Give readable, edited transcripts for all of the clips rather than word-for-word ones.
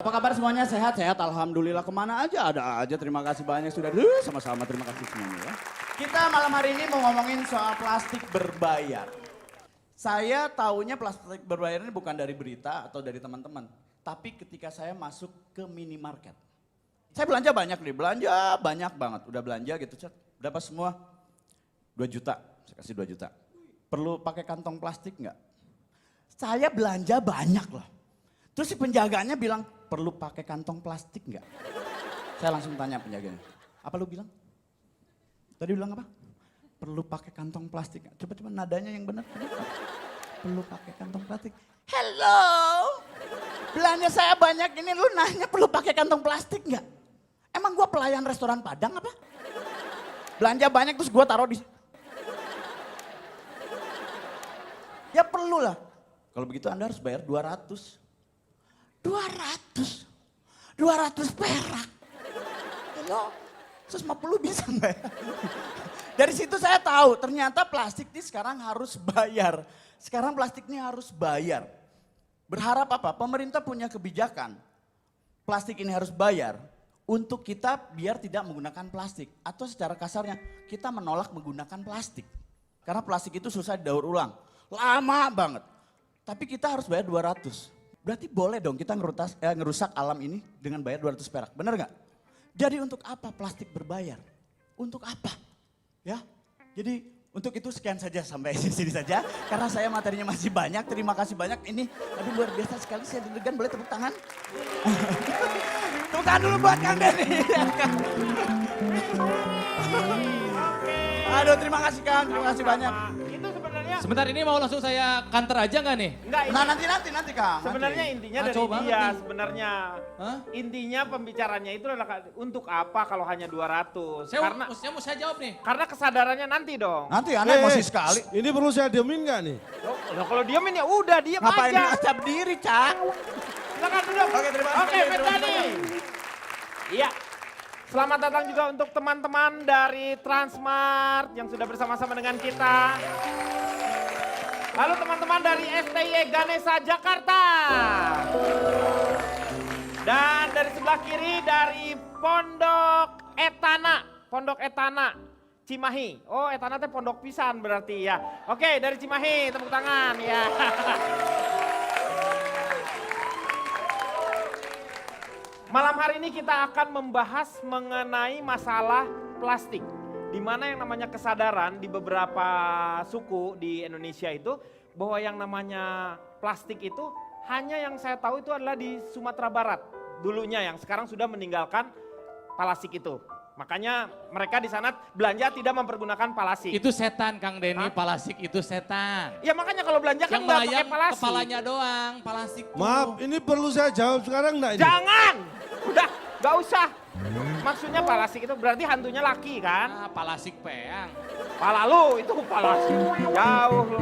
Apa kabar semuanya? Sehat-sehat? Alhamdulillah. Kemana aja? Ada aja. Terima kasih banyak sudah. Sama-sama terima kasih semuanya ya. Kita malam hari ini mau ngomongin soal plastik berbayar. Saya taunya plastik berbayar ini bukan dari berita atau dari teman-teman. Tapi ketika saya masuk ke minimarket. Saya belanja banyak nih, belanja banyak banget. Udah belanja gitu, Cak. Berapa semua? 2 juta, saya kasih 2 juta. Perlu pakai kantong plastik nggak? Saya belanja banyak loh. Terus si penjaganya bilang, perlu pakai kantong plastik nggak? Saya langsung tanya penjaganya, apa lu bilang? Tadi bilang apa? Perlu pakai kantong plastik nggak? Coba-coba nadanya yang benar. Perlu pakai kantong plastik. Hello, belanja saya banyak ini lu nanya perlu pakai kantong plastik nggak? Emang gua pelayan restoran Padang apa? Belanja banyak terus gua taruh di... Ya perlu lah. Kalau begitu Anda harus bayar 200 perak. Hello, 150 bisa nggak ya? Dari situ saya tahu ternyata plastik ini sekarang harus bayar. Sekarang plastik ini harus bayar. Berharap apa? Pemerintah punya kebijakan. Plastik ini harus bayar untuk kita biar tidak menggunakan plastik. Atau secara kasarnya kita menolak menggunakan plastik. Karena plastik itu susah didaur ulang. Lama banget. Tapi kita harus bayar 200. Berarti boleh dong kita ngerusak alam ini dengan bayar 200 perak. Bener gak? Jadi untuk apa plastik berbayar? Untuk apa? Ya, jadi untuk itu sekian saja sampai sini saja. Karena saya materinya masih banyak, terima kasih banyak. Ini aduh luar biasa sekali, saya deg-degan, boleh tepuk tangan? Tepuk tangan dulu buat Kang Denny. Aduh terima kasih Kang, terima kasih banyak. Itu sebenarnya. Sebentar ini mau langsung saya kanter aja nggak nih? Enggak, Nah nanti Kang. sebenarnya nanti. intinya Ngaco dari banget dia nih. sebenarnya. Hah? Intinya pembicaranya itu adalah untuk apa kalau hanya 200? Saya mau saya jawab nih. Karena kesadarannya nanti dong. Nanti Anda emosi sekali. Ini perlu saya diemin gak nih? Loh, kalau diamin ya udah diam Ngapain aja. ngacap diri Cak? Silakan duduk. Oke, terima kasih. Oke, Terima Ferdani. kasih. Iya. Selamat datang juga untuk teman-teman dari Transmart yang sudah bersama-sama dengan kita. Lalu teman-teman dari STY Ganesha Jakarta. Dan dari sebelah kiri dari Pondok Etana Cimahi. Oh, Etana teh pondok pisan berarti ya. Oke, dari Cimahi tepuk tangan ya. Malam hari ini kita akan membahas mengenai masalah plastik. Di mana yang namanya kesadaran di beberapa suku di Indonesia itu bahwa yang namanya plastik itu hanya yang saya tahu itu adalah di Sumatera Barat dulunya, yang sekarang sudah meninggalkan plastik itu. Makanya mereka di sana belanja tidak mempergunakan plastik. Itu setan Kang Denny, Hah? plastik itu setan. Ya makanya kalau belanja kan Yang nggak pakai melayang plastik. kepalanya doang, plastik tuh. Maaf, ini perlu saya jawab sekarang enggak ini? Jangan, udah nggak usah. Maksudnya plastik itu berarti hantunya laki kan? Plastik peang. Pala lu itu plastik, jauh lu.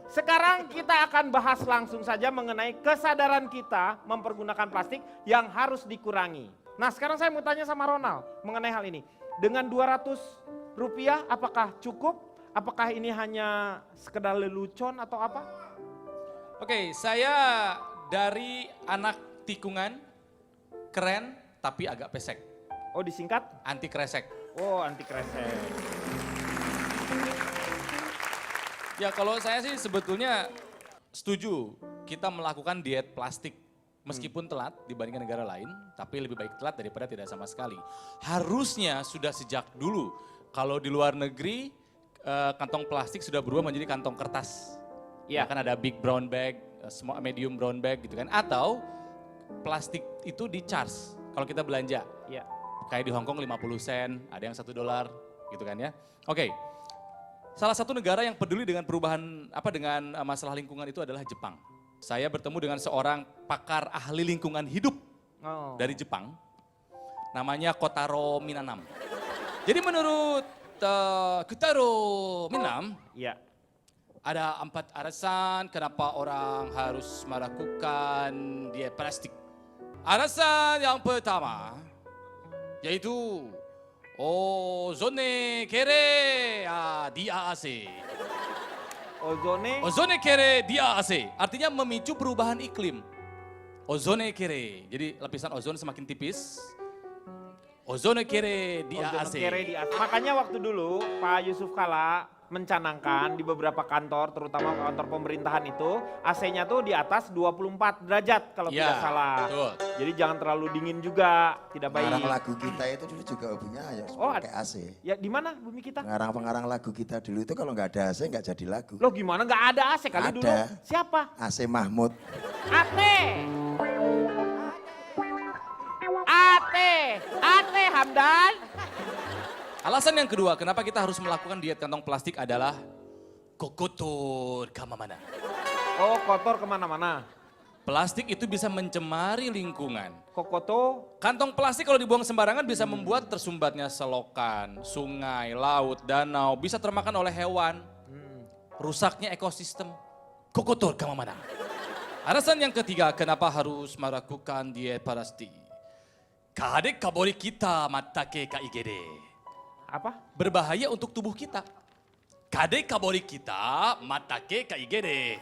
Sekarang kita akan bahas langsung saja mengenai kesadaran kita mempergunakan plastik yang harus dikurangi. Nah sekarang saya mau tanya sama Ronald mengenai hal ini. Dengan 200 rupiah apakah cukup? Apakah ini hanya sekedar lelucon atau apa? Oke, saya dari anak tikungan, keren tapi agak pesek. Oh disingkat? Anti kresek. Oh anti kresek. Ya kalau saya sih sebetulnya setuju kita melakukan diet plastik. Meskipun telat dibandingkan negara lain, tapi lebih baik telat daripada tidak sama sekali. Harusnya sudah sejak dulu, kalau di luar negeri kantong plastik sudah berubah menjadi kantong kertas. Ya kan ada big brown bag, small medium brown bag gitu kan. Atau plastik itu di charge kalau kita belanja. Iya. Kayak di Hong Kong 50 sen, ada yang $1 gitu kan ya. Oke. Salah satu negara yang peduli dengan perubahan dengan masalah lingkungan itu adalah Jepang. Saya bertemu dengan seorang pakar ahli lingkungan hidup dari Jepang. Namanya Kotaro Minanam. Jadi menurut Kotaro Minanam, Iya. ada 4 alasan kenapa orang harus melakukan diet plastik. Alasan yang pertama yaitu ozone kere dia AC. Ozone. Ozone kere dia AC artinya memicu perubahan iklim. ozone kere. Jadi lapisan ozon semakin tipis. Ozone kere di Ozone AAC. kere di AC. Makanya waktu dulu Pak Yusuf Kala mencanangkan di beberapa kantor, terutama kantor pemerintahan itu, AC-nya tuh di atas 24 derajat kalau Ya, tidak salah. betul. Jadi jangan terlalu dingin juga, tidak baik. Pengarang lagu kita itu dulu juga hobinya ya Oh, pakai AC. Ya di mana bumi kita? Pengarang-pengarang lagu kita dulu itu kalau nggak ada AC nggak jadi lagu. Loh gimana nggak ada AC kali Ada. dulu? Siapa? AC Mahmud. Ate. Ate Hamdan. Alasan yang kedua, kenapa kita harus melakukan diet kantong plastik adalah kokotor kamamana. Oh kotor kemana-mana. Plastik itu bisa mencemari lingkungan. Kokoto. Kantong plastik kalau dibuang sembarangan bisa membuat tersumbatnya selokan, sungai, laut, danau, bisa termakan oleh hewan. Rusaknya ekosistem. Kokotor kamamana. Alasan yang ketiga, kenapa harus melakukan diet plastik? Kade kabori kita matake ka igede. Apa? Berbahaya untuk tubuh kita. Kade kabori kita matake ka igede.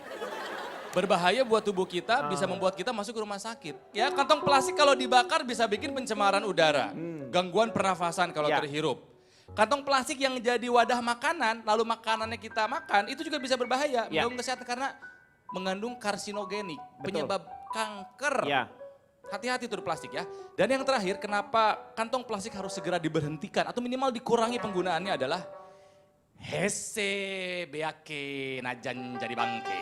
Berbahaya buat tubuh kita, bisa membuat kita masuk ke rumah sakit. Ya, kantong plastik kalau dibakar bisa bikin pencemaran udara, gangguan pernafasan kalau Ya. terhirup. Kantong plastik yang jadi wadah makanan, lalu makanannya kita makan, itu juga bisa berbahaya, Ya. mengganggu kesehatan karena mengandung karsinogenik, Betul. penyebab kanker. Ya. Hati-hati tuh di plastik ya. Dan yang terakhir, kenapa kantong plastik harus segera diberhentikan atau minimal dikurangi penggunaannya adalah hese beake najan jadi bangke.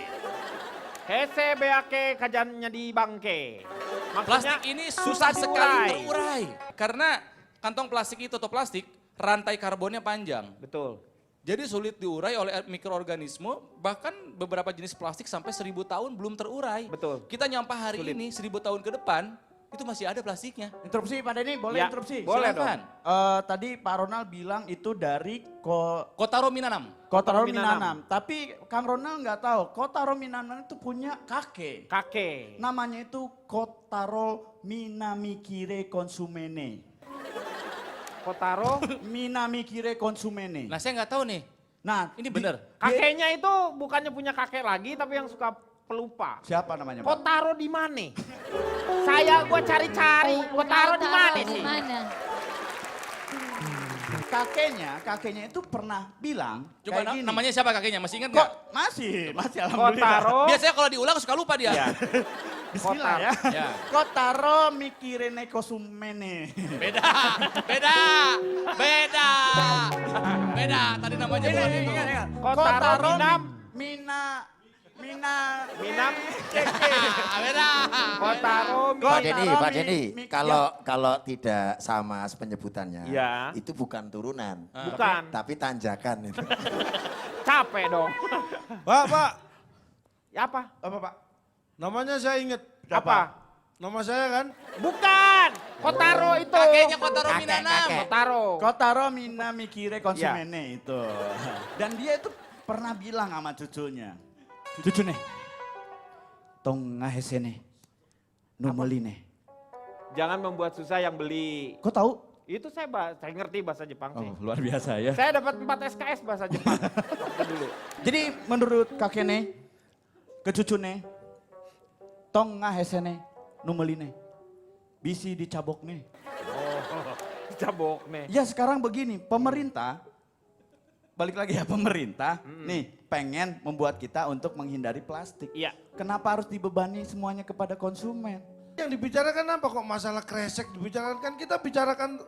Hese beake kajannya di bangke. Maksudnya Plastik ini susah sekali terurai. Karena kantong plastik itu atau plastik, rantai karbonnya panjang. Betul. Jadi sulit diurai oleh mikroorganisme, bahkan beberapa jenis plastik sampai 1000 tahun belum terurai. Betul. Kita nyampah hari Sulit. ini, 1000 tahun ke depan, itu masih ada plastiknya. Interupsi Pak Denny, boleh Ya, interupsi? boleh Silakan. Tadi Pak Ronald bilang itu dari Kotaro Minanam. Kotaro Minanam. Minanam. Tapi Kang Ronald nggak tahu, Kotaro Minanam itu punya kakek. Kakek. Namanya itu Kotaro Minamikire Konsumene. Kotaro. Minamikire Konsumene. Nah saya nggak tahu nih, Nah, ini benar. Kakeknya itu bukannya punya kakek lagi tapi yang suka pelupa. Siapa namanya, Pak? Kotaro di mana? Gua cari-cari. Kotaro di mana sih? Mana? Kakeknya itu pernah bilang Coba kayak gini. namanya siapa kakeknya, masih ingat Kok nggak? masih alhamdulillah. Kotaro. Biasanya kalau diulang suka lupa dia. Ya. Bismillah ya. Ya. Kotaro Mikirene Kosumene. Beda, beda, beda, beda. Tadi namanya bukan itu. Kotaro Minam Minam. Beda. Kotaro Pak Kotaro Denny, Pak Denny, Mi- kalau tidak sama penyebutannya, Ya. itu bukan turunan, Bukan. tapi tanjakan itu. Capek dong. Pak, Ya apa? Apa, Pak? namanya saya ingat. Apa? Nama saya kan? Bukan. Kotaro itu. Kakeknya Kotaro Kakek, Minanam. kakek. Kotaro. Kotaro Minamikire Konsumene itu. Dan dia itu pernah bilang sama cucunya. Cucu nih, tong ngahesene, numeline. Jangan membuat susah yang beli. Kok tahu? Itu saya ngerti bahasa Jepang sih. Oh, luar biasa ya. Saya dapat 4 SKS bahasa Jepang waktu dulu. Jadi menurut kakeknya, ke cucunya, tong ngahesene, numeline, bisi dicabok nih. Oh, cabok nih. Ya sekarang begini, pemerintah, balik lagi ya pemerintah, nih pengen membuat kita untuk menghindari plastik. Iya. Kenapa harus dibebani semuanya kepada konsumen? Yang dibicarakan apa kok masalah kresek dibicarakan, kan kita bicarakan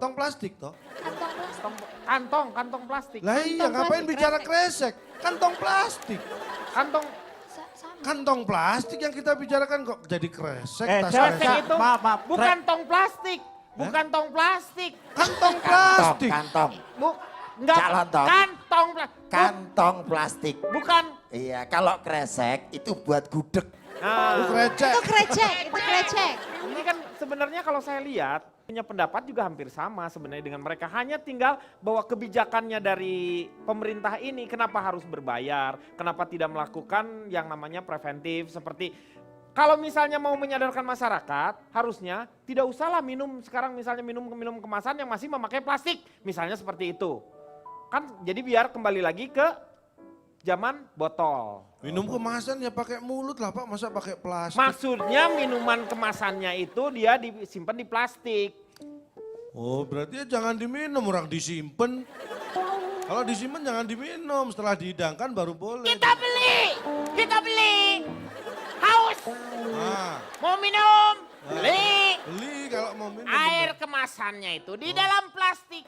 tong plastik toh. Kantong plastik. Kantong plastik. Lah iya, Kantong ngapain plastik, bicara kresek. kresek? Kantong plastik. Kantong Sama. Kantong plastik yang kita bicarakan kok jadi kresek, tas kresek kresek. itu maaf, bukan tong plastik. Bukan tong plastik. Kantong Kantong, plastik. kantong, Enggak, Calon tong. kantong plastik. kantong plastik. Bukan. Iya, kalau kresek itu buat gudeg. Nah, Itu krecek. Itu krecek, itu krecek. ini kan sebenarnya kalau saya lihat punya pendapat juga hampir sama sebenarnya dengan mereka. Hanya tinggal bahwa kebijakannya dari pemerintah ini kenapa harus berbayar, kenapa tidak melakukan yang namanya preventif seperti kalau misalnya mau menyadarkan masyarakat, harusnya tidak usahlah minum sekarang misalnya minum kemasan yang masih memakai plastik, misalnya seperti itu. Kan jadi biar kembali lagi ke zaman botol. Minum kemasan ya pakai mulut lah Pak, masa pakai plastik? Maksudnya minuman kemasannya itu dia disimpan di plastik. Oh berarti ya jangan diminum, orang disimpan. Kalau disimpan jangan diminum, setelah dihidangkan baru boleh. Kita beli. Haus, Nah, mau minum, beli. beli kalau mau minum. Air kemasannya itu di dalam plastik.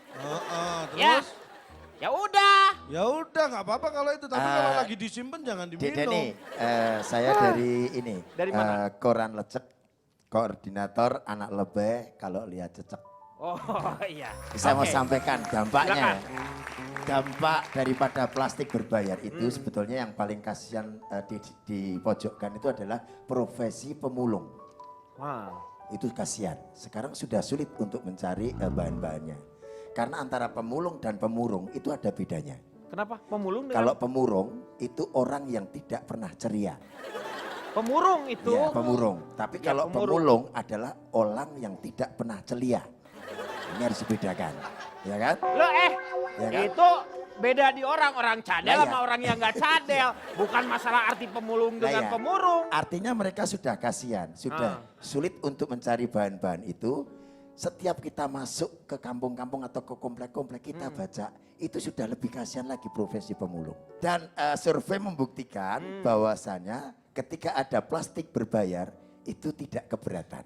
Terus? Ya udah. Ya udah nggak apa-apa kalau itu, tapi kalau lagi disimpan jangan Dek diminum. Denny, saya dari ini. Dari mana? Koran Lecek, koordinator anak lebeh kalau lihat cecek. Oh iya. Saya mau Oke. sampaikan dampaknya. Silakan. Dampak daripada plastik berbayar itu sebetulnya yang paling kasihan di pojokkan itu adalah profesi pemulung. Wow. Itu kasihan. Sekarang sudah sulit untuk mencari bahan-bahannya. Karena antara pemulung dan pemurung itu ada bedanya. Kenapa? Pemulung dengan Kalau pemurung itu orang yang tidak pernah ceria. pemurung itu. Ya, pemurung. Tapi Ya, kalau pemurung. pemulung adalah orang yang tidak pernah celia. Ini harus dibedakan. Ya kan? Loh Ya kan? itu beda di orang cadel Lah, sama ya. orang yang nggak cadel. Bukan masalah arti pemulung Lah, dengan ya. pemurung. Artinya mereka sudah kasihan, sudah sulit untuk mencari bahan-bahan itu. Setiap kita masuk ke kampung-kampung atau ke komplek-komplek kita baca, itu sudah lebih kasihan lagi profesi pemulung. Dan survei membuktikan bahwasanya ketika ada plastik berbayar itu tidak keberatan.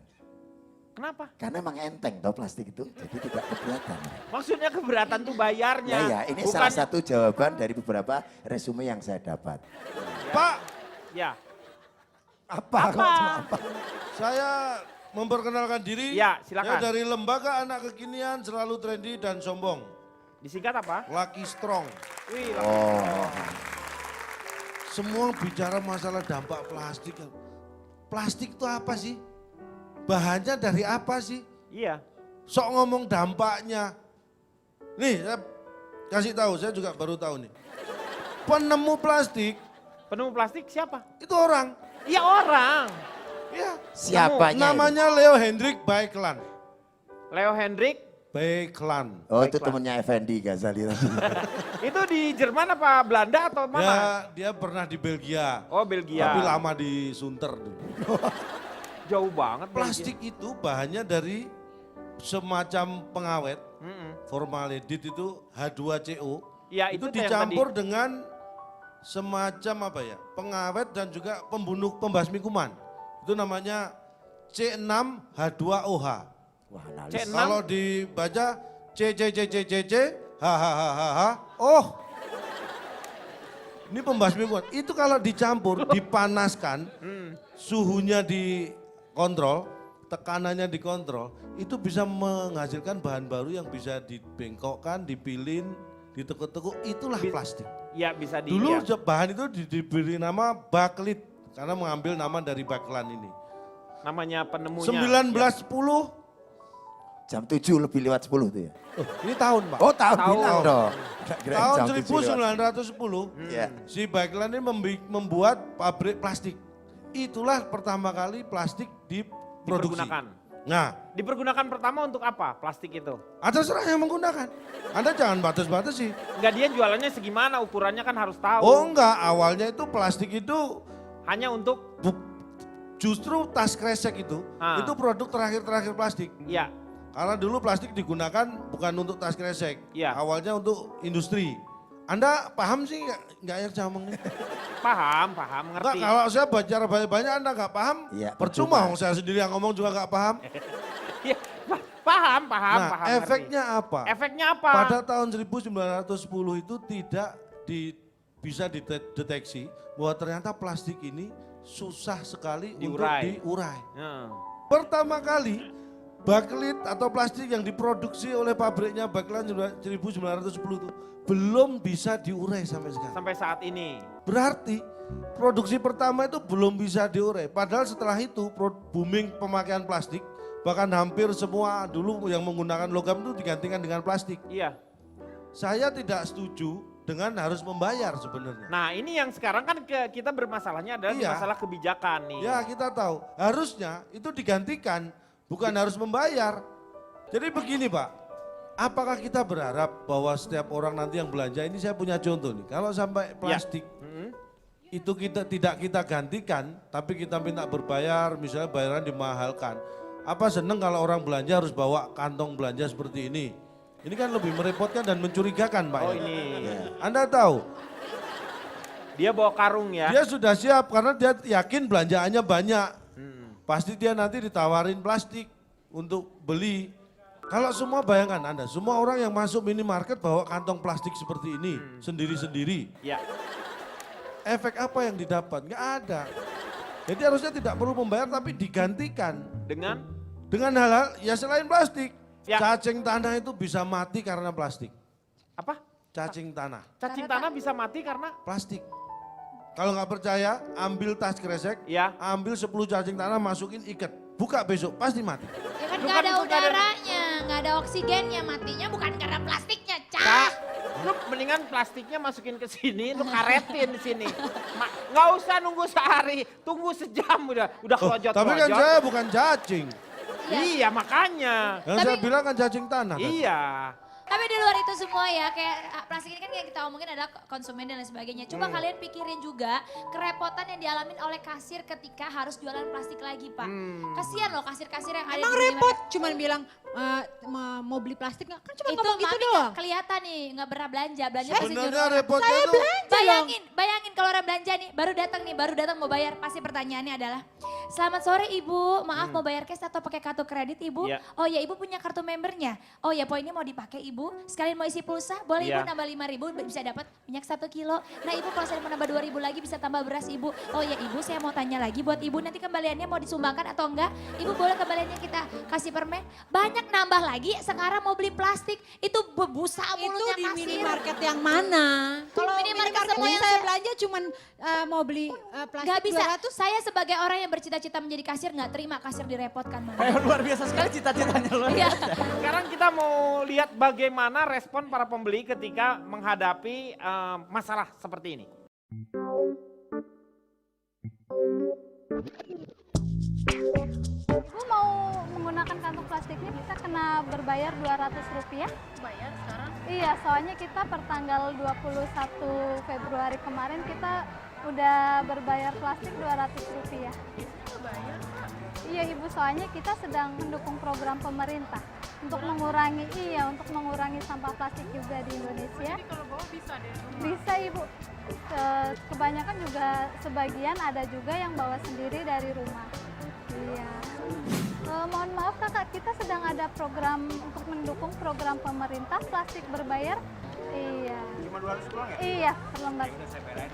Kenapa? Karena emang enteng tau plastik itu, jadi tidak keberatan. Maksudnya keberatan tuh bayarnya. Ya, ini Bukan- salah satu jawaban dari beberapa resume yang saya dapat. Pak, Ya. Apa? saya memperkenalkan diri. Ya, silakan. Saya dari Lembaga Anak Kekinian, selalu trendy dan sombong. Disingkat apa? Lucky Strong. Wih, Oh, Semua bicara masalah dampak plastik. Plastik itu apa sih? Bahannya dari apa sih? iya. Sok ngomong dampaknya. Nih, saya kasih tahu, saya juga baru tahu nih. Penemu plastik Penemu plastik siapa? itu orang. Iya orang. Ya, siapanya itu? namanya Leo Hendrik Baeklan. Leo Hendrik. Baeklan. Oh, itu temennya Effendi Ghazali tadi. Itu di Jerman apa Belanda atau mana? Ya, dia pernah di Belgia. Oh Belgia. Tapi lama di Sunter dulu. Jauh banget. Plastik itu bahannya dari semacam pengawet, Belgia. Mm-mm. formaldehid itu H2CO. Ya, itu itu yang dicampur dengan semacam apa ya? Pengawet dan juga pembasmi kuman. Itu namanya C6H2OH. Wah, analis. C6. Kalau dibaca C H. Oh. Ini pembasmi kuman. Itu kalau dicampur, dipanaskan, suhunya dikontrol, tekanannya dikontrol, itu bisa menghasilkan bahan baru yang bisa dibengkokkan, dipilin, ditekuk-tekuk, itulah plastik. Ya bisa di. Dulu ya. bahan itu diberi nama baklit karena mengambil nama dari Baeklan ini. Namanya penemunya. 1910, Jam 7 lebih lewat 10 tuh ya. ini tahun Pak. Oh, tahun Tahun. bilang dong. Kirain Tahun jam 7 lewat 1910, Iya. si Baeklan ini membuat pabrik plastik. Itulah pertama kali plastik diproduksi. Dipergunakan. Nah, Dipergunakan pertama untuk apa plastik itu? ada serah yang menggunakan. Anda jangan batas-batasi. Enggak, dia jualannya segimana, ukurannya kan harus tahu. Oh enggak, awalnya itu plastik itu Hanya untuk, justru tas kresek itu produk terakhir plastik. ya Karena dulu plastik digunakan bukan untuk tas kresek, Iya. awalnya untuk industri. Anda paham sih nggak ya ngomong ini? paham, Enggak, ngerti. kalau saya bicara banyak-banyak Anda nggak paham, Iya, percuma. percuma. Saya sendiri yang ngomong juga nggak paham. Ya, paham, Nah, paham. ngerti. efeknya apa? Efeknya apa? Pada tahun 1910 itu tidak bisa dideteksi bahwa ternyata plastik ini susah sekali Diurai. untuk diurai. Ya. Pertama kali baklit atau plastik yang diproduksi oleh pabriknya Baeklan 1910 itu belum bisa diurai sampai sekarang. Sampai saat ini. Berarti produksi pertama itu belum bisa diurai. Padahal setelah itu booming pemakaian plastik, bahkan hampir semua dulu yang menggunakan logam itu digantikan dengan plastik. Iya. Saya tidak setuju dengan harus membayar sebenarnya. Nah ini yang sekarang kan kita bermasalahnya adalah di Iya. masalah kebijakan nih. Ya kita tahu, harusnya itu digantikan, bukan harus membayar. Jadi begini Pak, apakah kita berharap bahwa setiap orang nanti yang belanja ini, saya punya contoh nih, kalau sampai plastik itu tidak kita gantikan, tapi kita minta berbayar, misalnya bayaran dimahalkan. Apa seneng kalau orang belanja harus bawa kantong belanja seperti ini? Ini kan lebih merepotkan dan mencurigakan, Pak. Oh ya. ini. Anda tahu, Dia bawa karung ya. dia sudah siap karena dia yakin belanjaannya banyak. Pasti dia nanti ditawarin plastik untuk beli. Kalau semua bayangkan Anda, semua orang yang masuk minimarket bawa kantong plastik seperti ini, sendiri-sendiri. Ya. Efek apa yang didapat? Nggak ada. Jadi harusnya tidak perlu membayar tapi digantikan Dengan hal-hal ya selain plastik. Ya. Cacing tanah itu bisa mati karena plastik. apa? Cacing tanah, Cacing tanah bisa mati karena plastik. Kalau nggak percaya, ambil tas kresek, ya. ambil 10 cacing tanah, masukin ikat. Buka besok, pasti mati. Ya kan Lu nggak kan ada itu nggak ada- udaranya, nggak ada oksigennya, matinya bukan karena plastiknya, Kak, Cak. lu mendingan plastiknya masukin ke sini, lu karetin di sini. Nggak usah nunggu sehari, tunggu sejam udah Oh, kelojot. tapi kan saya bukan cacing. Iya makanya. Yang saya bilang kan cacing tanah. Kan? Iya. Tapi di luar itu semua ya, kayak plastik ini kan yang kita omongin adalah konsumen dan lain sebagainya. Coba kalian pikirin juga kerepotan yang dialamin oleh kasir ketika harus jualan plastik lagi, Pak. Kasihan loh kasir-kasir yang ada Emang di repot, cuman bilang mau beli plastik nggak? Kan cuma itu ngomong gitu Mami doang. kelihatan nih, nggak pernah belanja pasti Sebenarnya nyuruh orang. repotnya tuh Bayangin kalau orang belanja nih, baru datang mau bayar, pasti pertanyaannya adalah, selamat sore Ibu, maaf mau bayar cash atau pakai kartu kredit Ibu? Iya. Oh ya Ibu punya kartu membernya? Oh ya poinnya mau dipakai Ibu, sekalian mau isi pulsa, boleh Iya. Ibu nambah 5.000 bisa dapat minyak 1 kilo. Nah Ibu kalau saya mau nambah 2.000 lagi bisa tambah beras Ibu. Oh ya Ibu saya mau tanya lagi buat Ibu, nanti kembaliannya mau disumbangkan atau enggak? Ibu boleh kembaliannya kita kasih permen? Banyak nambah lagi, sekarang mau beli plastik, itu bebusa Itu mulutnya di kasir. minimarket yang mana? Kalau Minimarket minimarket semua yang yang saya saya- belanja cuman mau beli plastik Gak bisa, 200. saya sebagai orang yang bercita-cita menjadi kasir nggak terima kasir direpotkan Mama. Luar biasa sekali cita-citanya luar Iya. biasa. Sekarang kita mau lihat bagaimana respon para pembeli ketika menghadapi masalah seperti ini. Ibu mau menggunakan kantong plastiknya kita kena berbayar Rp200. Bayar sekarang? Iya, soalnya kita per tanggal 21 Februari kemarin kita udah berbayar plastik Rp200. Bayar, Pak? Iya Ibu, soalnya kita sedang mendukung program pemerintah untuk mengurangi sampah plastik juga di Indonesia. Jadi kalau bawa bisa deh? Bisa Ibu. Kebanyakan juga sebagian ada juga yang bawa sendiri dari rumah. Iya. Mohon maaf kakak, kita sedang ada program untuk mendukung program pemerintah plastik berbayar. Iya. Cuma 200 doang ya? Iya, per lembar.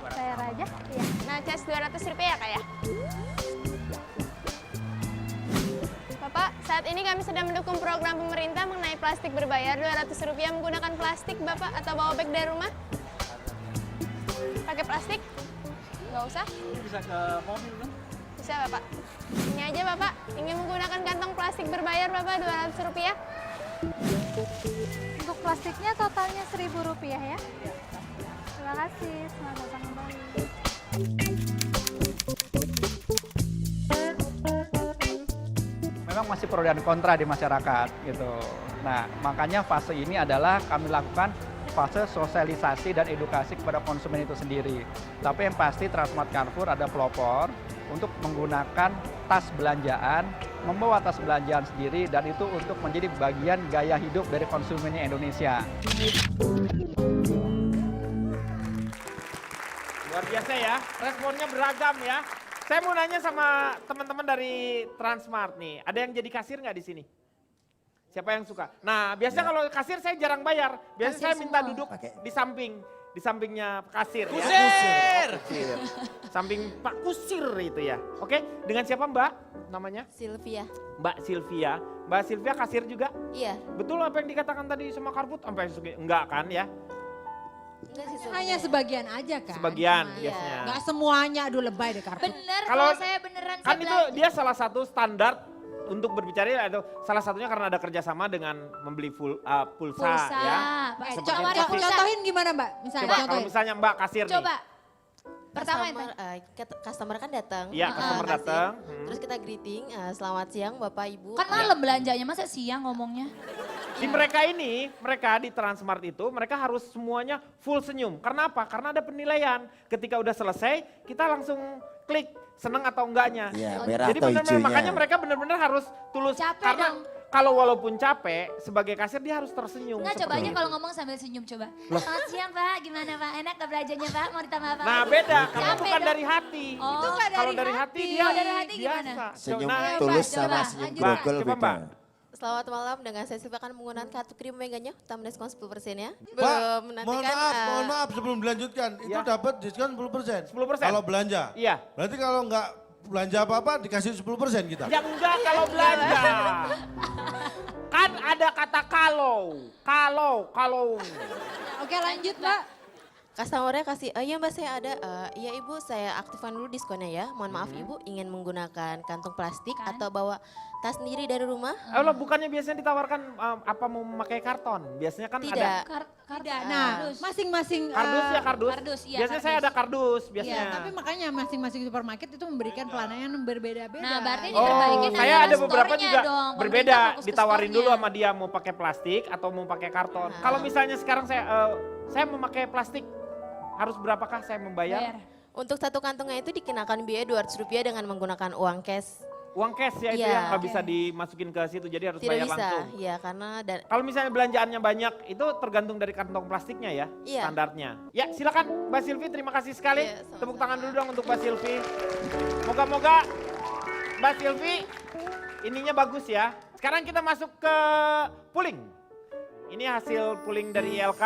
Bayar aja. Iya. Nah, cas Rp200 ya kak ya? Bapak, saat ini kami sedang mendukung program pemerintah mengenai plastik berbayar Rp200 menggunakan plastik Bapak atau bawa bag dari rumah. Pakai plastik? Nggak usah? Bisa ke mobil kan? Bisa Bapak. Ini aja Bapak, ingin menggunakan kantong plastik berbayar Bapak Rp200. Untuk plastiknya totalnya Rp1.000 ya. Terima kasih, selamat datang kembali. Memang masih pro dan kontra di masyarakat gitu. Nah, makanya fase ini adalah kami lakukan fase sosialisasi dan edukasi kepada konsumen itu sendiri. Tapi yang pasti Transmart Carrefour ada pelopor untuk menggunakan tas belanjaan, membawa tas belanjaan sendiri dan itu untuk menjadi bagian gaya hidup dari konsumennya Indonesia. Luar biasa ya, responnya beragam ya. Saya mau nanya sama teman-teman dari Transmart nih, ada yang jadi kasir nggak di sini? Siapa yang suka? Nah, biasanya kalau kasir saya jarang bayar. Biasanya Kasir saya minta semua. duduk Pakai. di sampingnya kasir ya. Kusir! Samping Pak Kusir itu ya. Oke, dengan siapa Mbak namanya? Sylvia. Mbak Sylvia. Mbak Sylvia kasir juga? Iya. Betul apa yang dikatakan tadi sama Karput? Sampai enggak kan ya? Enggak sih Hanya sebagian aja kan. Sebagian Iya. biasanya. Nggak semuanya, aduh lebay deh kartu. Bener, Kalau- kalau saya beneran Kan saya itu belanja. dia salah satu standar untuk berbicara atau salah satunya karena ada kerjasama dengan membeli pulsa, Pulsa, ya. Pak. Seperti Tawarin itu. pulsa. Contohin gimana Mbak? Misalnya Coba kalau contohin. misalnya Mbak kasir nih. Coba. Pertama itu. customer kan datang. Iya, customer kasir. datang. Terus kita greeting, selamat siang Bapak Ibu. Kan malam belanjanya, masa siang ngomongnya? Di mereka di Transmart itu, mereka harus semuanya full senyum. Karena apa? Karena ada penilaian. Ketika udah selesai, kita langsung klik seneng atau enggaknya. Iya, merah Jadi atau benar-benar hijaunya. makanya mereka benar-benar harus tulus. Capek Karena dong. kalau walaupun capek, sebagai kasir dia harus tersenyum. Nggak, seperti coba aja itu. kalau ngomong sambil senyum coba. Selamat siang Pak, gimana Pak? Enak gak belajarnya Pak? Mau ditambah apa? Nah beda, karena Capek bukan dong. dari hati. Oh. Itu nggak Kalau dari hati dia Oh, dari hati gimana? biasa. Senyum Nah, tulus coba, sama senyum lanjut, Mbak, grogol coba, beda. Mbak. Selamat malam, dengan saya Silva akan menggunakan kartu krim Meganya, utama diskon 10% ya. Pak, Nanti mohon kan, mohon maaf sebelum dilanjutkan. Itu Ya. dapat diskon 10%. 10%? Kalau belanja. Iya. Berarti kalau nggak belanja apa-apa dikasih 10% kita. Ya enggak kalau belanja. Kan ada kata kalau. Oke lanjut Mbak. Customer-nya kasih, iya Mbak saya ada, iya Ibu saya aktifkan dulu diskonnya ya. Mohon maaf Ibu ingin menggunakan kantong plastik Kan? atau bawa tas sendiri dari rumah? Allah bukannya biasanya ditawarkan apa mau memakai karton? Biasanya kan Tidak. ada Tidak. Nah, masing-masing kardus ya kardus. Kardus, iya, Biasanya saya kardus. ada kardus Iya, biasanya. tapi makanya masing-masing supermarket itu memberikan pelayanan yang berbeda-beda. Nah, berarti Oh, diperbaikin saya adalah ada beberapa store-nya juga dong. berbeda. Pemerintah fokus ke Ditawarin dulu store-nya. sama dia mau pakai plastik atau mau pakai karton. Nah. Kalau misalnya sekarang saya memakai plastik, harus berapakah saya membayar? Bayar. Untuk satu kantongnya itu dikenakan biaya Rp200 dengan menggunakan uang cash. Uang cash ya itu Iya. yang nggak bisa dimasukin ke situ, jadi harus Tidak bayar bisa, langsung. ya karena Kalau misalnya belanjaannya banyak, itu tergantung dari kantong plastiknya ya, Iya. standarnya. Ya silakan Mbak Silvi, terima kasih sekali. Iya, sama-sama. Tepuk tangan dulu dong untuk Mbak Silvi. Moga-moga Mbak Silvi ininya bagus ya. Sekarang kita masuk ke pooling. Ini hasil pooling dari ILK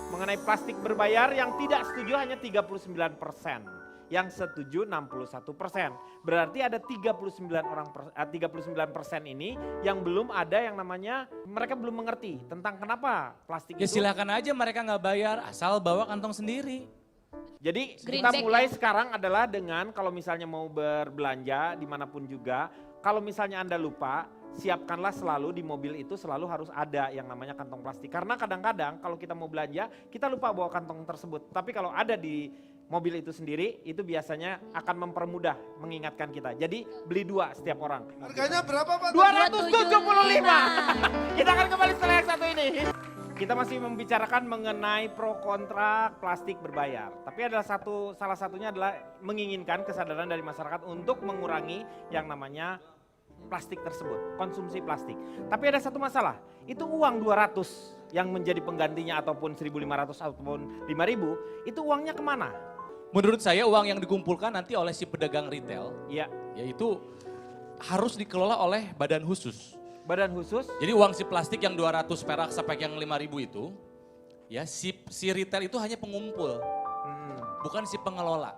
mengenai plastik berbayar. Yang tidak setuju hanya 39%. Yang setuju 61%. Berarti ada 39% ini yang belum ada yang namanya mereka belum mengerti tentang kenapa plastik Ya itu. silakan aja mereka nggak bayar asal bawa kantong sendiri. Jadi Green kita bag mulai ya? sekarang adalah dengan kalau misalnya mau berbelanja dimanapun juga, kalau misalnya Anda lupa, siapkanlah selalu di mobil itu selalu harus ada yang namanya kantong plastik. Karena kadang-kadang kalau kita mau belanja, kita lupa bawa kantong tersebut. Tapi kalau ada di mobil itu sendiri, itu biasanya akan mempermudah mengingatkan kita. Jadi beli 2 setiap orang. Harganya berapa Pak? 275. Kita akan kembali setelah yang satu ini. Kita masih membicarakan mengenai pro kontra plastik berbayar. Tapi adalah salah satunya adalah menginginkan kesadaran dari masyarakat untuk mengurangi yang namanya plastik tersebut, konsumsi plastik. Tapi ada satu masalah, itu uang 200 yang menjadi penggantinya ataupun 1.500 ataupun 5.000, itu uangnya kemana? Menurut saya uang yang dikumpulkan nanti oleh si pedagang retail, Ya, yaitu harus dikelola oleh badan khusus. badan khusus. Jadi uang si plastik yang 200 perak sampai yang 5.000 itu, ya si retail itu hanya pengumpul, bukan si pengelola.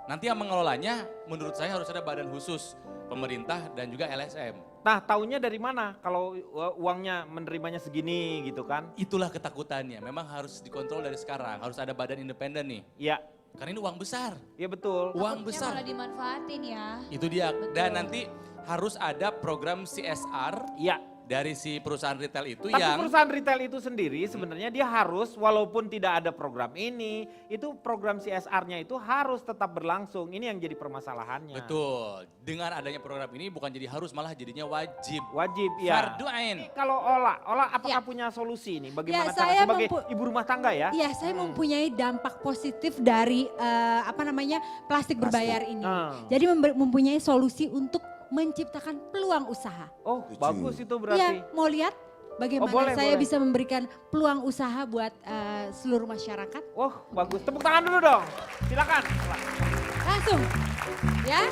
Nanti yang mengelolanya menurut saya harus ada badan khusus, pemerintah dan juga LSM. Nah, taunya dari mana kalau uangnya menerimanya segini gitu kan? Itulah ketakutannya, memang harus dikontrol dari sekarang, harus ada badan independen nih. Ya, Karena ini uang besar, ya betul. uang Takutnya besar. malah dimanfaatin ya. Itu dia. Betul. Dan nanti harus ada program CSR Ya. dari si perusahaan retail itu Tapi yang perusahaan retail itu sendiri sebenarnya dia harus walaupun tidak ada program ini, itu program CSR-nya itu harus tetap berlangsung. Ini yang jadi permasalahannya. betul. Dengan adanya program ini bukan jadi harus, malah jadinya wajib. Wajib ya. Fardu ain. Kalau Ola apakah Ya. punya solusi ini? Bagaimana Ya, cara saya sebagai ibu rumah tangga ya? Iya, saya mempunyai dampak positif dari plastik berbayar ini. Jadi mempunyai solusi untuk menciptakan peluang usaha. Oh, Setuju. bagus itu berarti. Iya, mau lihat bagaimana boleh, saya boleh. bisa memberikan peluang usaha buat seluruh masyarakat? Oh, bagus. Tepuk tangan dulu dong. Silakan. Langsung, ya.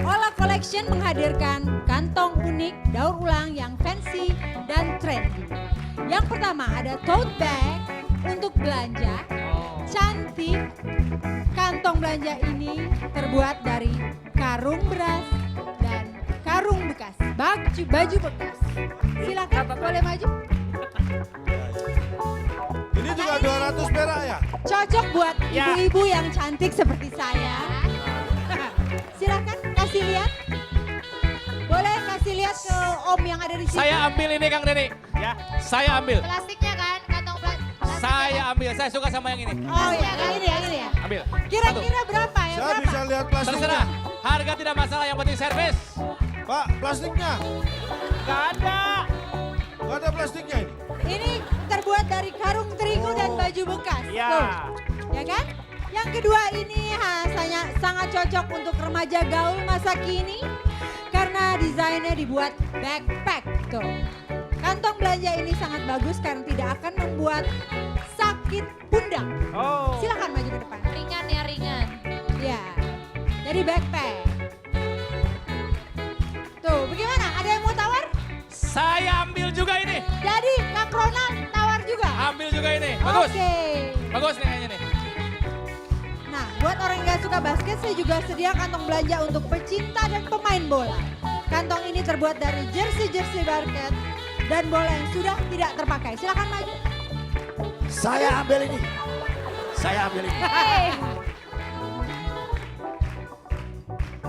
Ola Collection menghadirkan kantong unik, daur ulang yang fancy dan trendy. Yang pertama ada tote bag untuk belanja, cantik. Kantong belanja ini terbuat dari karung beras dan karung bekas, baju bekas. Silakan, boleh maju. Ini juga 200 perak ya? Cocok buat Ya. ibu-ibu yang cantik seperti saya. Silakan kasih lihat. Boleh kasih lihat ke Om yang ada di sini. Saya ambil ini Kang Deni. Ya. Saya ambil. Plastiknya kan, kantong plastik. Saya ambil. Saya suka sama yang ini. Oh ya, yang ini ya. Ambil. Kira-kira berapa ya? Saya Berapa? bisa lihat plastiknya. Terserah. Harga tidak masalah, yang penting servis. Pak, plastiknya. Gak ada. plastiknya ini? Ini terbuat dari karung terigu dan baju bekas. Ya. Tuh, ya kan? Yang kedua ini sangat cocok untuk remaja gaul masa kini karena desainnya dibuat backpack. Tuh. Kantong belanja ini sangat bagus karena tidak akan membuat sakit pundak. Oh. Silakan maju ke depan. Ringan ya, ringan. Ya, jadi backpack. Tuh, bagaimana? Ada yang mau tawar? Saya ambil juga ini. Jadi Kak Ronald tawar juga? Ambil juga ini. Bagus. Oke. Bagus nih kayaknya nih. Nah, buat orang yang gak suka basket, saya juga sedia kantong belanja untuk pecinta dan pemain bola. Kantong ini terbuat dari jersey-jersey basket dan bola yang sudah tidak terpakai. Silakan maju. Saya ambil ini. Saya ambil ini.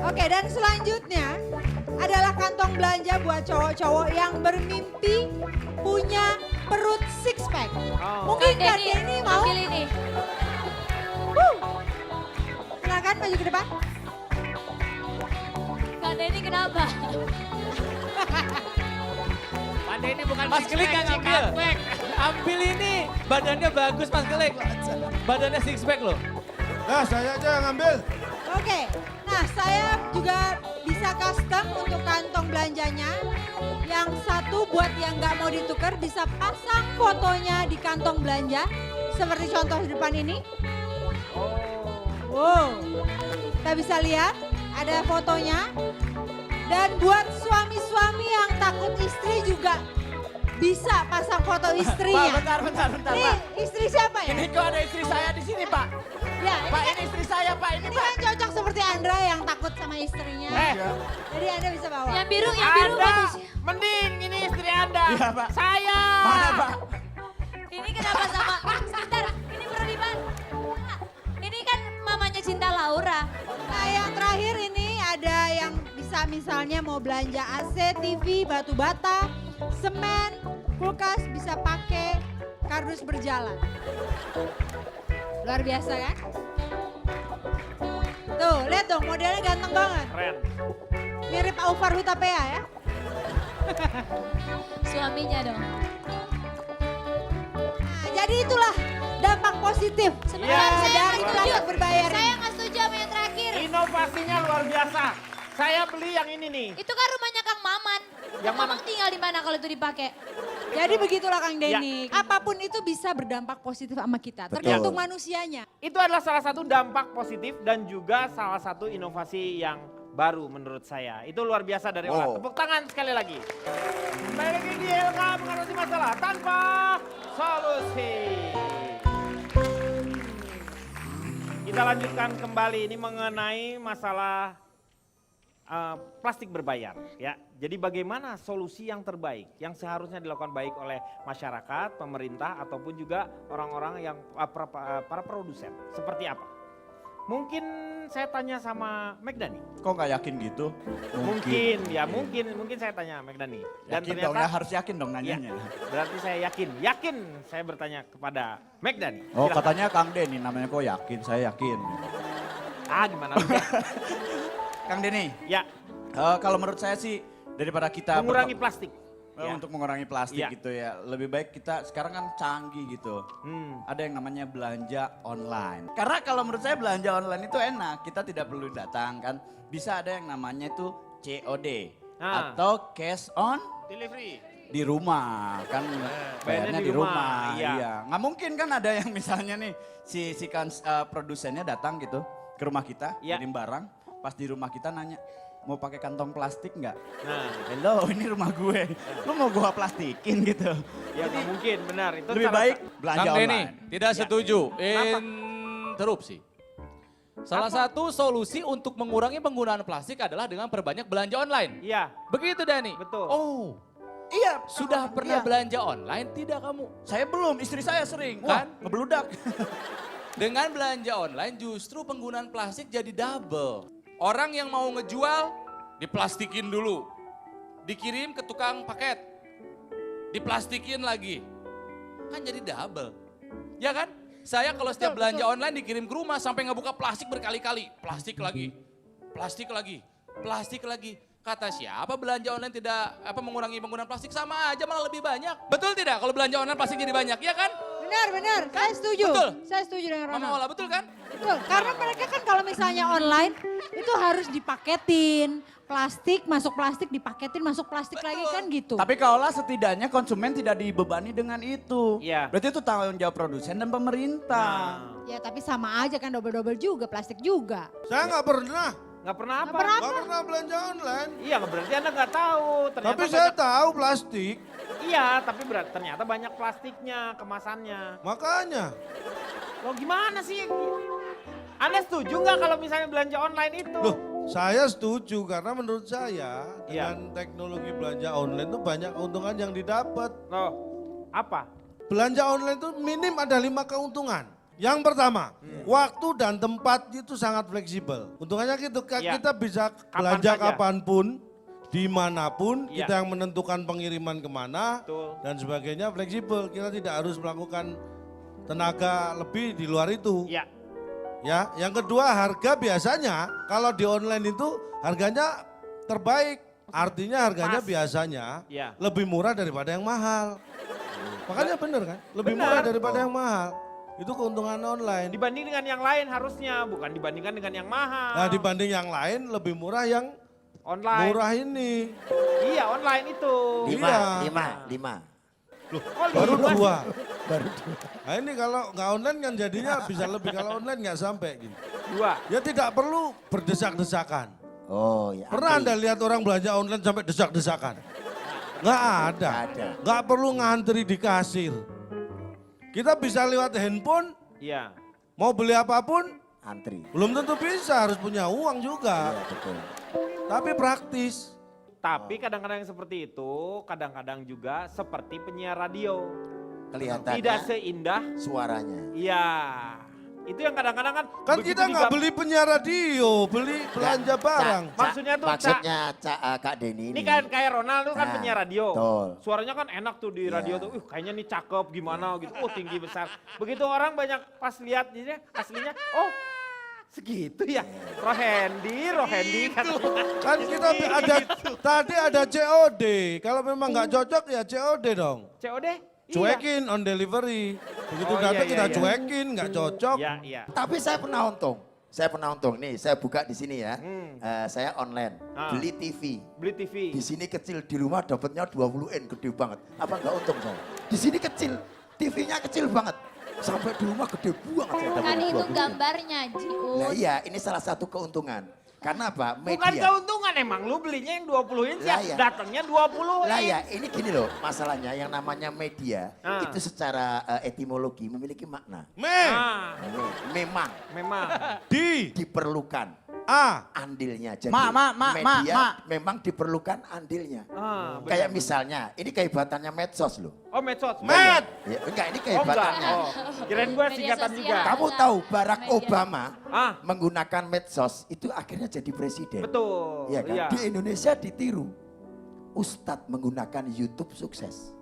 Oke, dan selanjutnya adalah kantong belanja buat cowok-cowok yang bermimpi punya perut six pack. Oh. Mungkin Kak Denny mau? Ambil ini. Silakan maju ke depan. Kak Denny kenapa? Pak Denny bukan Mas Kelik yang ambil. Ambil ini. Badannya bagus Mas Kelik. Badannya six pack loh. Nah, saya aja yang ambil. Oke, nah saya juga bisa custom untuk kantong belanjanya. Yang satu buat yang nggak mau ditukar bisa pasang fotonya di kantong belanja. Seperti contoh di depan ini. Wow, kita bisa lihat ada fotonya. Dan buat suami-suami yang takut istri juga bisa pasang foto istrinya. Pak, bentar, Ini Pak. istri siapa ya? Ini kok ada istri saya di sini, Pak. Ya, Pak, ini istri saya, Pak. Ini, Ini Pak. kan cocok seperti Andra yang takut sama istrinya. Jadi Anda bisa bawa. Yang biru Anda, bagus. mending ini istri Anda. Iya, Pak. Saya. Mana, Pak? Ini kenapa sama? Sebentar, ini perlu dibahas. Ini kan mamanya Cinta Laura. Nah yang terakhir ini ada yang bisa misalnya mau belanja AC, TV, batu bata, semen, kulkas bisa pakai kardus berjalan. Luar biasa kan? Tuh lihat dong modelnya ganteng banget. Keren. Mirip Aufar Hutapea ya. Suaminya dong. Nah, jadi itulah dampak positif Sebentar, Iya, saya dari nggak plastik setuju. berbayar Saya ini. nggak setuju sama yang terakhir. Inovasinya luar biasa. Saya beli yang ini nih. Itu kan rumahnya Kang Maman. Yang Kang Maman tinggal di mana kalau itu dipakai? Jadi begitulah Kang Ya. Denny. Apapun itu bisa berdampak positif sama kita. Betul. Tergantung manusianya. Itu adalah salah satu dampak positif dan juga salah satu inovasi yang baru menurut saya. Itu luar biasa dari Ola. Oh. Tepuk tangan sekali lagi. Kembali lagi di LK mengatasi masalah tanpa solusi. Kita lanjutkan kembali ini mengenai masalah plastik berbayar ya. Jadi bagaimana solusi yang terbaik yang seharusnya dilakukan baik oleh masyarakat, pemerintah ataupun juga orang-orang yang para produsen. Seperti apa? Mungkin saya tanya sama Megdani. Kok nggak yakin gitu? Mungkin saya tanya Megdani. Dan Yakin dong, ya harus yakin dong ya, nanyanya. berarti saya yakin saya bertanya kepada Megdani. Oh, Silakan. katanya Kang Denny, namanya kok yakin, saya yakin. Gimana bisa? Kang Denny, Ya, kalau menurut saya sih daripada kita mengurangi plastik. Ya. untuk mengurangi plastik Ya. gitu ya, lebih baik kita sekarang kan canggih gitu. Ada yang namanya belanja online. Karena kalau menurut saya belanja online itu enak, kita tidak perlu datang kan. Bisa ada yang namanya itu COD atau cash on Delivery. di rumah kan, bayarnya di rumah. Iya. Nggak mungkin kan ada yang misalnya nih si produsennya datang gitu ke rumah kita Iya. kirim barang, pas di rumah kita nanya mau pakai kantong plastik nggak? Nah, Hello, ini rumah gue. Lu mau gua plastikin gitu. ya nggak mungkin, benar. Itu Lebih salah baik satu- belanja Kang Denny, online. tidak setuju. Kenapa? Interupsi. Salah satu solusi untuk mengurangi penggunaan plastik adalah dengan perbanyak belanja online. Iya, Begitu Dani? Betul. Oh, Iya, sudah pernah iya. belanja online tidak kamu? Saya belum, istri saya sering. Kan? Wah, ngebludak. Dengan belanja online justru penggunaan plastik jadi double. Orang yang mau ngejual diplastikin dulu. Dikirim ke tukang paket. Diplastikin lagi. Kan jadi double. Ya kan? Saya kalau setiap belanja online dikirim ke rumah sampai ngebuka plastik berkali-kali. Plastik lagi. Plastik lagi. Plastik lagi. Kata siapa belanja online tidak mengurangi penggunaan plastik, sama aja malah lebih banyak. Betul tidak kalau belanja online plastik jadi banyak, ya kan? Benar, saya setuju. Betul. Saya setuju dengan Mama Ronald. Ola, betul kan? Betul, karena mereka kan kalau misalnya online itu harus dipaketin. Plastik, masuk plastik, dipaketin, masuk plastik lagi kan gitu. Tapi kalau setidaknya konsumen tidak dibebani dengan itu. Iya. Berarti itu tanggung jawab produsen dan pemerintah. Ya tapi sama aja kan double-double juga, plastik juga. Saya nggak pernah, Nggak pernah apa? nggak pernah belanja online. Iya, berarti Anda nggak tahu. Ternyata Tapi saya banyak- tahu plastik, Iya, tapi ternyata banyak plastiknya, kemasannya. makanya. Loh gimana sih? Anda setuju nggak kalau misalnya belanja online itu? Loh, saya setuju karena menurut saya Iya. dengan teknologi belanja online itu banyak keuntungan yang didapat. Loh, apa? Belanja online itu minim ada 5 keuntungan. Yang pertama, waktu dan tempat itu sangat fleksibel. Untungannya gitu, Iya. kita bisa Kapan belanja saja. kapanpun, dimanapun, Iya. kita yang menentukan pengiriman kemana, Betul. dan sebagainya fleksibel. Kita tidak harus melakukan tenaga lebih di luar itu. Iya. Ya, yang kedua harga biasanya kalau di online itu harganya terbaik. Artinya harganya Pas. biasanya Iya. lebih murah daripada yang mahal. Makanya bener kan? Lebih Benar. murah daripada yang mahal. Itu keuntungan online. Dibanding dengan yang lain harusnya, bukan dibandingkan dengan yang mahal. Nah dibanding yang lain lebih murah yang Online. murah ini. Iya, online itu. Iya. Lima. Oh, Baru lima. 2. Nah ini kalau nggak online kan jadinya bisa lebih. Kalau online nggak sampai gitu. 2. Ya tidak perlu berdesak-desakan. Oh ya. Pernah antri. Anda lihat orang belanja online sampai desak-desakan? Nggak ada. Nggak ada. Nggak perlu ngantri di kasir. Kita bisa lewat handphone, Iya. mau beli apapun, Antri. belum tentu bisa, harus punya uang juga. Iya betul. Tapi praktis. Tapi kadang-kadang yang seperti itu, kadang-kadang juga seperti penyiar radio. Kelihatannya Tidak seindah, suaranya. iya. Itu yang kadang-kadang kan. Kan begitu kita nggak digab- beli penyiar radio, beli belanja barang. Maksudnya tuh, Maksudnya Kak Denny Ini kan kayak Ronaldo kan Nah, penyiar radio. betul. Suaranya kan enak tuh di radio Iya. tuh. Kayaknya nih cakep gimana gitu. Oh tinggi besar. Begitu orang banyak pas lihat ini aslinya, oh segitu ya. Rohendi katanya. Kan kita ada tadi ada COD. Kalau memang nggak cocok ya COD dong. COD? Cuekin on delivery. Begitu Oh, datang iya, kita iya. cuekin, nggak cocok. Iya, iya. Tapi saya pernah untung. Saya pernah untung. Nih, saya buka di sini ya. Saya online, Ah. beli TV. Beli TV. Di sini kecil, di rumah dapatnya 20 gede banget. Apa enggak untung saya? Di sini kecil, TV-nya kecil banget. Sampai di rumah gede banget saya dapat Kan itu 20 in. gambarnya, Jiun. Nah iya, ini salah satu keuntungan. Karena apa? Bukan Media. keuntungan emang lu belinya yang 20 inch ya, Lah, iya. datangnya 20 Lah inch. ya, ini gini loh, masalahnya yang namanya media Ah. itu secara etimologi memiliki makna. Ah, Memang memang. diperlukan andilnya. Jadi media memang diperlukan andilnya. Ah, Kayak misalnya, ini kehebatannya medsos loh. Oh medsos. Ya, enggak, ini Oh enggak. kehebatannya. Oh, kirain gua Media singkatan sosial. juga. Kamu tahu Barack Media. Obama Ah, menggunakan medsos itu akhirnya jadi presiden. betul. Ya kan? Iya. Di Indonesia ditiru. Ustadz menggunakan YouTube sukses.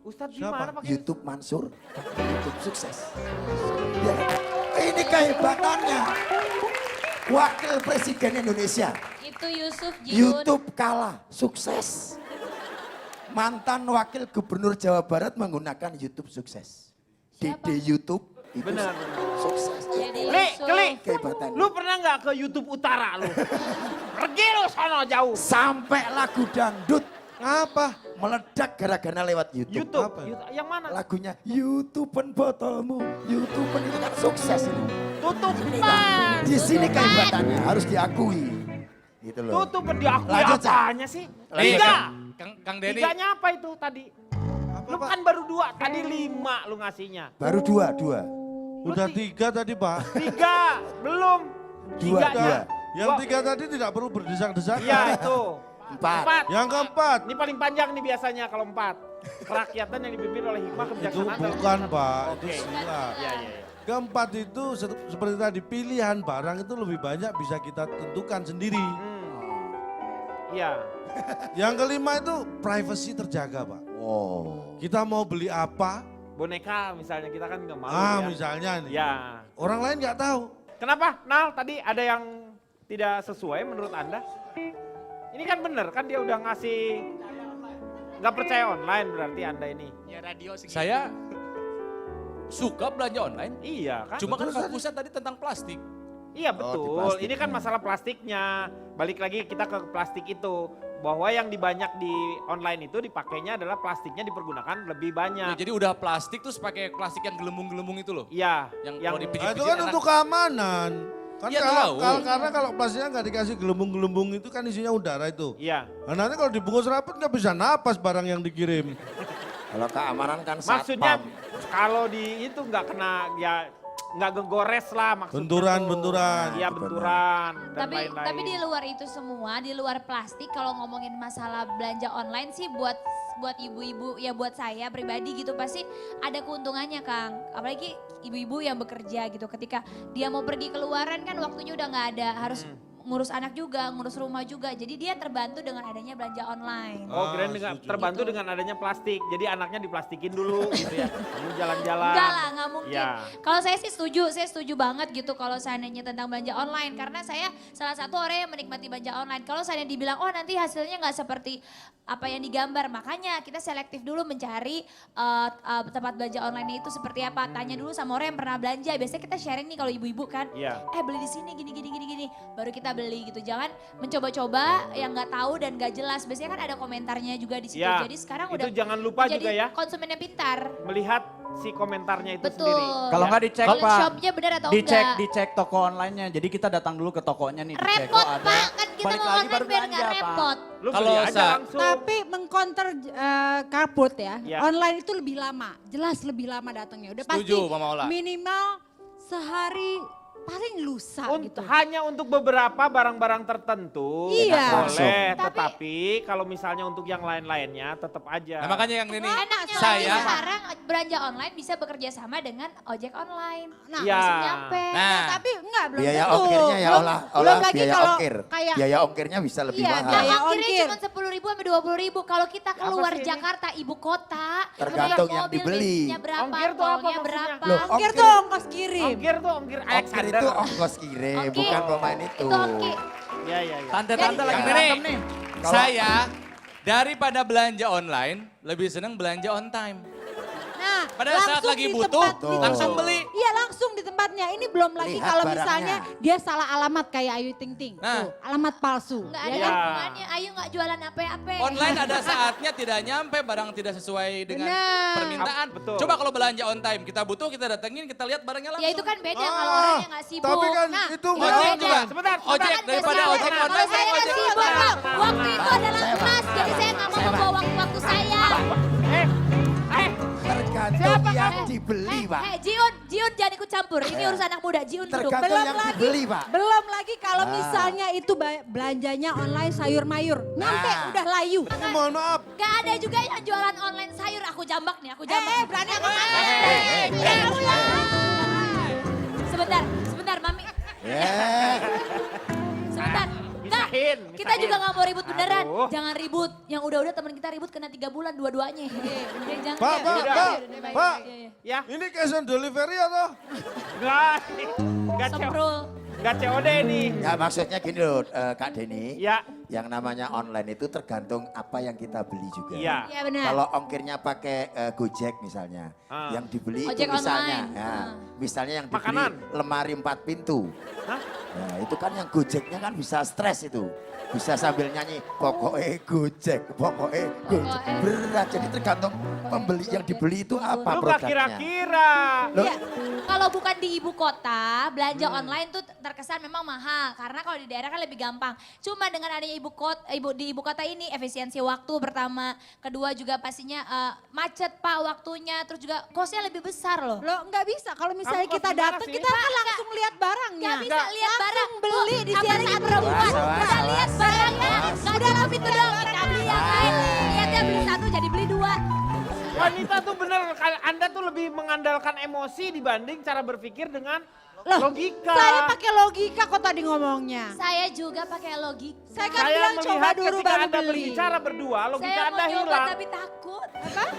Ustadz Siapa? gimana pakai YouTube Mansur, YouTube sukses. Ya kan? Ini kehebatannya. Wakil Presiden Indonesia, Itu Yusuf Jiun. YouTube kalah, sukses. Mantan Wakil Gubernur Jawa Barat menggunakan YouTube sukses. Siapa? Dede YouTube itu Benar, sukses. Jadi Kli, Yusuf. Kli. Kehebatannya. Lu pernah nggak ke YouTube Utara lu? Pergi lu sono jauh. Sampai lagu dangdut Apa? meledak gara-gara lewat YouTube. YouTube. Apa? Yang mana? Lagunya YouTuben botolmu, YouTuben itu kan sukses ini. Tutup Ini man. Di sini kehebatannya harus diakui. Gitu loh. Tutup diakui Lanjut, Cak. apanya sih? Nih, Tiga. Kang Denny. Tiganya apa itu tadi? Lu kan baru 2, tadi 5 lu ngasihnya. Baru dua. Udah 3 tadi Pak. 3, belum. Dua. Tiganya. Yang 3 tadi tidak perlu berdesak-desakan. Iya itu. 4. Yang keempat, Ini paling panjang nih biasanya kalau 4. Kerakyatan yang dipimpin oleh hikmah itu kebijaksanaan. dalam bukan urusan- Pak, Oke. itu sila. Iya, iya. Keempat itu seperti tadi, pilihan barang itu lebih banyak bisa kita tentukan sendiri. Iya. Yang kelima itu privacy terjaga Pak. Oh. Kita mau beli apa, Boneka misalnya kita kan nggak mau ya. misalnya nih. Ya. Orang lain nggak tahu. Kenapa? Nal, tadi ada yang tidak sesuai menurut Anda? Ini kan bener kan dia udah ngasih, nggak percaya online berarti Anda ini. Saya suka belanja online. Iya kan? Cuma kan fokusnya tadi tentang plastik. Iya di betul, plastik. ini kan masalah plastiknya. Balik lagi kita ke plastik itu. Bahwa yang dibanyak di online itu dipakainya adalah plastiknya dipergunakan lebih Ya, banyak. jadi udah plastik terus pakai plastik yang gelembung-gelembung itu loh. Iya, Yang yang kalau Nah, dipijit-pijit itu kan enak. untuk keamanan. Kan Iya, kalau, tahu. karena kalau plastiknya nggak dikasih gelembung-gelembung itu kan isinya udara itu. iya. Nah, nanti kalau dibungkus rapat nggak bisa napas barang yang dikirim. Kalau keamanan kan Maksudnya satpam. kalau di itu nggak kena ya nggak gegores lah maksudnya. Benturan-benturan. Iya benturan dan Tapi lain-lain. tapi di luar itu semua, di luar plastik kalau ngomongin masalah belanja online sih buat ibu-ibu ya buat saya pribadi gitu pasti ada keuntungannya Kang. Apalagi ibu-ibu yang bekerja gitu ketika dia mau pergi keluaran kan waktunya udah nggak ada harus ngurus anak juga, ngurus rumah juga. Jadi dia terbantu dengan adanya belanja online. Oh keren dengan setuju. terbantu Gitu. dengan adanya plastik. Jadi anaknya diplastikin dulu gitu ya. Kamu jalan-jalan. Enggak lah, nggak mungkin. Ya. Kalau saya setuju banget gitu kalau seandainya tentang belanja online. Karena saya salah satu orang yang menikmati belanja online. Kalau seandainya dibilang, oh nanti hasilnya nggak seperti apa yang digambar. Makanya kita selektif dulu mencari tempat belanja online itu seperti apa. Tanya dulu sama orang yang pernah belanja. Biasanya kita sharing nih kalau ibu-ibu kan. Iya. Beli di sini gini. Baru kita beli gitu. Jangan mencoba-coba yang nggak tahu dan nggak jelas. Biasanya kan ada komentarnya juga di situ. Ya, Jadi sekarang itu udah jangan lupa menjadi juga ya. konsumen yang pintar. Melihat si komentarnya itu Betul. sendiri. Kalau Ya. nggak dicek Knowledge Pak, shopnya benar atau enggak. dicek toko online-nya. Jadi kita datang dulu ke tokonya nih. dicek, Repot oh ada. Pak, kan kita Balik mau lagi online baru biar nggak belanja, Pak. repot. Lu Kalau beli aja sa- langsung. Tapi mengcounter carport ya, Ya. online itu lebih lama, jelas lebih lama datangnya. Udah pasti Setuju, Mama Ola. minimal sehari paling lusa gitu. Hanya untuk beberapa barang-barang tertentu Iya. boleh, Tapi- tetapi kalau misalnya untuk yang lain-lainnya tetap aja. Nah, makanya yang ini Enaknya lagi saya sekarang belanja online bisa bekerja sama dengan ojek online. Nah, Iya. Langsung nyampe. Nah, Tapi enggak belum Biaya tentu. ongkirnya ya Belum- olah belum lagi biaya kalau ongkir. kayak Biaya ongkirnya bisa lebih Iya, mahal. biaya Ongkirnya ongkir. cuma 10.000 sampai 20.000. Kalau kita keluar sih ini? Jakarta, ibu kota, Tergantung naik yang mobil, dibeli. bensinnya berapa, Ongkir tuh apa tolnya maksudnya? berapa. Loh, ongkir ongkir- tuh ongkos kirim. Ongkir tuh ongkir Ongkir Alexander. itu ongkos kirim, Ongkir. bukan pemain itu. Itu ongkir. Ya, ya, ya. Tante-tante Jadi- lagi Yang berantem ini, nih. saya daripada belanja online lebih seneng belanja on time. Nah, Pada saat langsung lagi di butuh, tempat- langsung beli. Iya langsung di tempatnya. Ini belum lagi Lihat kalau barangnya. misalnya dia salah alamat kayak Ayu Ting Ting. Nah. Tuh, alamat palsu. Nggak ya ada kan? hubungannya, Ayu nggak jualan apa-apa. Online ada saatnya tidak nyampe, barang tidak sesuai dengan Benar. permintaan. Betul. Coba kalau belanja on time, kita butuh, kita datengin, kita lihat barangnya langsung. Ya itu kan beda kalau orang yang nggak sibuk. Tapi kan Nah, itu itu nggak Ojek beda. juga. Sebentar, Ojek Kan daripada biasanya ojek kalau online, saya nggak ojek sibuk, online. Pak. Waktu itu adalah emas, jadi saya nggak mau membawa waktu-waktu saya. Tergantung yang dibeli, Pak. Jiun jangan ikut campur. Ini urusan anak muda. Jiun duduk. Tergantung yang dibeli, Pak. Belum lagi kalau Nah. misalnya itu belanjanya online sayur mayur. Nyampe Nah. udah layu. Ini mohon maaf. Gak ada juga yang jualan online sayur. Aku jambak nih, aku jambak. Berani aku Sebentar, Mami. Ya. Sebentar. Enggak, Misahin, kita juga gak mau ribut beneran. Aduh. Jangan ribut. Yang udah-udah teman kita ribut kena 3 bulan dua-duanya. Udah jangan. Pak, Pak, Pak, Pak. Iya, iya. Ya, Ini cash on delivery atau? enggak Semprul. COD nih. Ya maksudnya gini loh Kak Denny. Ya, Yang namanya online itu tergantung apa yang kita beli juga. iya. Iya benar. Kalau ongkirnya pakai Gojek misalnya, Ah. yang dibeli Ojek itu misalnya, online. ya, misalnya yang dibeli Makanan. lemari 4 pintu. Hah? Ya, itu kan yang Gojeknya kan bisa stres itu. Bisa sambil nyanyi, pokoknya Gojek, pokoknya Gojek. Berat, jadi tergantung pembeli yang dibeli itu apa Lu gak produknya. kira-kira. Loh, Iya, kalau bukan di ibu kota, belanja online tuh terkesan memang mahal. Karena kalau di daerah kan lebih gampang. Cuma dengan adanya di ibu kota ini efisiensi waktu pertama. Kedua juga pastinya macet Pak waktunya. Terus juga kosnya lebih besar loh. Loh nggak bisa kalau misalnya Kamu kita kos gimana datang sih? kita kan langsung lihat barangnya. Gak bisa lihat Langsung barang. beli di Apa sini. saat perempuan. Awas, Kita awas. lihat barangnya. Gak ada lampu itu dong. Kita beli yang lain. Lihatnya beli 1 jadi beli 2. Wanita tuh bener, Anda tuh lebih lebih mengandalkan emosi dibanding cara berpikir dengan Loh, logika. Saya pakai logika kok tadi ngomongnya. Saya juga pakai logika. Saya kan Saya bilang coba melihat dulu ketika baru Anda beli. berbicara berdua, logika Saya Anda mau nyoba hilang. tapi takut.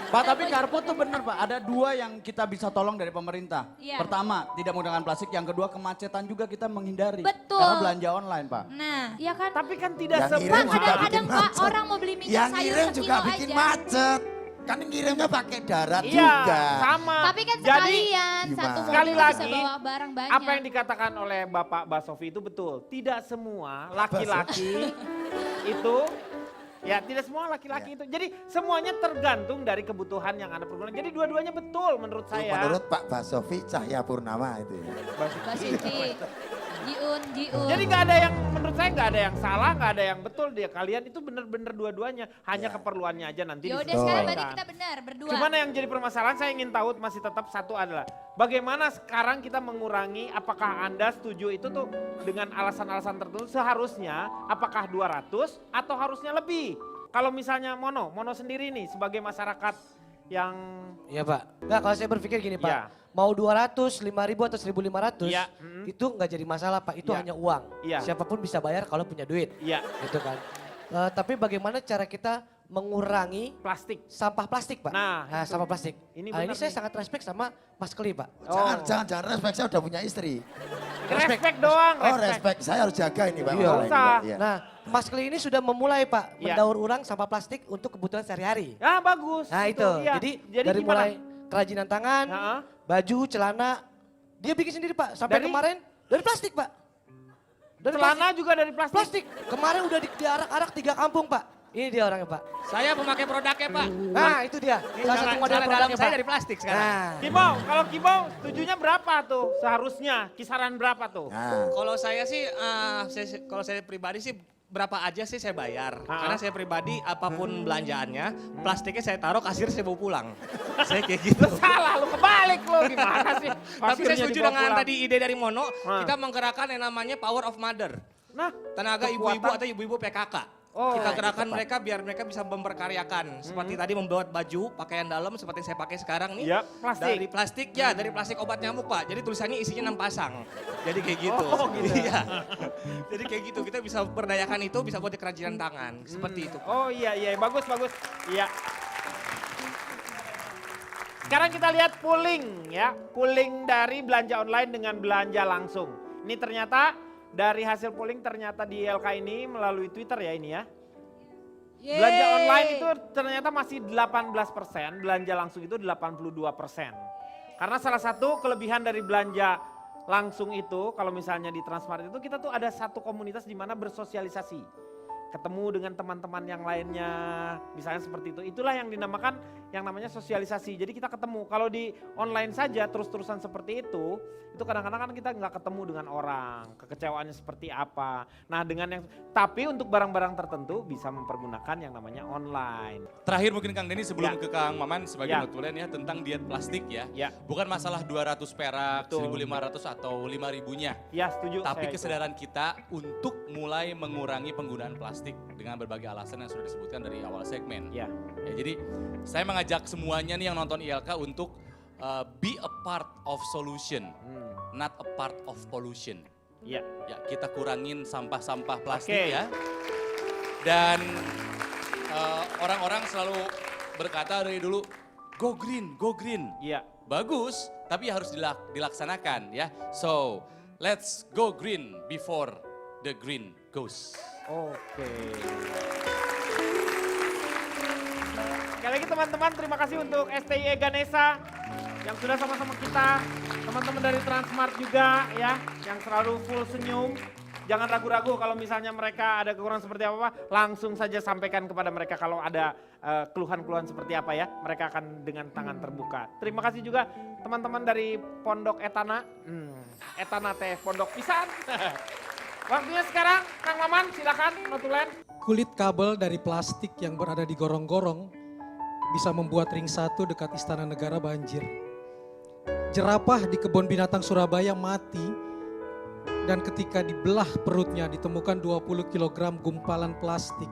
Pak, tapi Karpo tuh bener Pak, ada 2 yang kita bisa tolong dari pemerintah. Iya. Pertama, tidak menggunakan plastik. Yang kedua, kemacetan juga kita menghindari. Betul. Karena belanja online Pak. Nah, iya kan? Tapi kan tidak Yang semua. Pak, ngirim juga kadang-kadang bikin Pak macet. orang mau beli minyak Yang sayur ngirim juga sekilo bikin aja. macet. Kan ngirimnya pakai darat Iya, juga. sama. Tapi kan Jadi, sekalian satu gimana? mobil sekali bisa lagi, bawa barang banyak. apa yang dikatakan oleh Bapak Basofi itu betul. Tidak semua laki-laki itu, ya tidak semua laki-laki itu. Jadi semuanya tergantung dari kebutuhan yang Anda perlukan. Jadi dua-duanya betul menurut saya. Menurut Pak Basofi Cahya Purnama itu. Basuki, Jiun. Jadi nggak ada yang, menurut saya nggak ada yang salah, nggak ada yang betul. Dia kalian itu benar-benar dua-duanya. Hanya keperluannya aja nanti Yaudah disesuaikan. sekarang berarti kita benar berdua. Cuman yang jadi permasalahan saya ingin tahu masih tetap satu adalah bagaimana sekarang kita mengurangi, apakah Anda setuju itu tuh dengan alasan-alasan tertentu seharusnya apakah 200 atau harusnya lebih? Kalau misalnya Mono sendiri nih sebagai masyarakat yang Iya Pak. Nggak, kalau saya berpikir gini Pak. Iya. Mau 200, 5.000 atau 1.500 Iya, itu nggak jadi masalah Pak. Itu Iya. hanya uang. Iya. Siapapun bisa bayar kalau punya duit. ya Gitu kan. Tapi bagaimana cara kita mengurangi plastik. sampah plastik Pak? Nah, itu. sampah plastik. Ini Ini benar saya nih. sangat respect sama Mas Keli Pak. Jangan respect, saya udah punya istri. Respect doang, Oh respect, saya harus jaga ini Pak. Iya. Orang ini, Usah. Pak. Iya. Nah, Mas Keli ini sudah memulai Pak Iya. mendaur ulang sampah plastik untuk kebutuhan sehari-hari. Ya bagus. Nah itu, iya. jadi dari gimana? mulai kerajinan tangan, Heeh. baju, celana, dia bikin sendiri Pak. Sampai Dari? kemarin dari plastik Pak. Dari Celana juga dari plastik. plastik. Kemarin udah diarak-arak 3 kampung Pak. Ini dia orangnya Pak. Saya pemakai produknya Pak. Nah itu dia. Salah satu model Celana dalam produknya saya Pak. dari plastik sekarang. Nah, Kibau, kalau Kibau setujunya berapa tuh seharusnya? Kisaran berapa tuh? Nah, Kalau saya sih, kalau saya pribadi sih berapa aja sih saya bayar. Karena saya pribadi apapun belanjaannya, plastiknya saya taruh, kasir saya bawa pulang. Saya kayak gitu. Salah lu, kebalik lu, gimana sih? Tapi saya Pasirnya setuju dibawa dengan pulang. tadi ide dari Mono, Ah. kita menggerakkan yang namanya power of mother. Nah, Tenaga ibu-ibu kekuatan. atau ibu-ibu PKK. Oh, Kita nah, gerakan mereka biar mereka bisa memperkaryakan. Seperti tadi membuat baju, pakaian dalam seperti yang saya pakai sekarang nih. Ya, plastik. Dari plastik ya, dari plastik obat nyamuk Pak. Jadi tulisannya isinya 6 pasang. Jadi kayak gitu. Oh, gitu. Iya. Jadi kayak gitu, kita bisa berdayakan itu, bisa buat di kerajinan tangan. Seperti itu. Oh iya, bagus. Iya. Sekarang kita lihat pooling ya. Pooling dari belanja online dengan belanja langsung. Ini ternyata dari hasil pooling ternyata di ILK ini melalui Twitter ya ini ya. Belanja Yeay. online itu ternyata masih 18%, belanja langsung itu 82%. Karena salah satu kelebihan dari belanja langsung itu, kalau misalnya di Transmart itu kita tuh ada satu komunitas di mana bersosialisasi. Ketemu dengan teman-teman yang lainnya, misalnya seperti itu. Itulah yang dinamakan yang namanya sosialisasi. Jadi kita ketemu. Kalau di online saja terus-terusan seperti itu kadang-kadang kan kita nggak ketemu dengan orang, kekecewaannya seperti apa. Nah dengan yang, tapi untuk barang-barang tertentu bisa mempergunakan yang namanya online. Terakhir mungkin Kang Denny sebelum Ya. ke Kang Maman sebagai Ya. notulen ya tentang diet plastik ya. Ya. Bukan masalah 200 perak, Betul. 1.500 atau 5.000-nya. Ya setuju. Tapi saya itu. kesadaran kita untuk mulai mengurangi penggunaan plastik dengan berbagai alasan yang sudah disebutkan dari awal segmen. Ya. Ya, jadi saya mengajak semuanya nih yang nonton ILK untuk be a part of solution, not a part of pollution. Ya. Ya, kita kurangin sampah-sampah plastik Oke. ya. Dan orang-orang selalu berkata dari dulu, go green, go green. Iya. Bagus, tapi harus dilaksanakan ya. So, let's go green before the green goes. Oke. Sekali lagi teman-teman, terima kasih untuk STIE Ganesha yang sudah sama-sama kita, teman-teman dari Transmart juga ya, yang selalu full senyum. Jangan ragu-ragu kalau misalnya mereka ada kekurangan seperti apa, langsung saja sampaikan kepada mereka kalau ada keluhan-keluhan seperti apa ya, mereka akan dengan tangan terbuka. Terima kasih juga teman-teman dari Pondok Etana, Etana teh Pondok Pisan. Waktunya sekarang, Kang Maman silakan notulen. Kulit kabel dari plastik yang berada di gorong-gorong bisa membuat ring 1 dekat Istana Negara banjir. Jerapah di kebun binatang Surabaya mati dan ketika dibelah perutnya ditemukan 20 kg gumpalan plastik.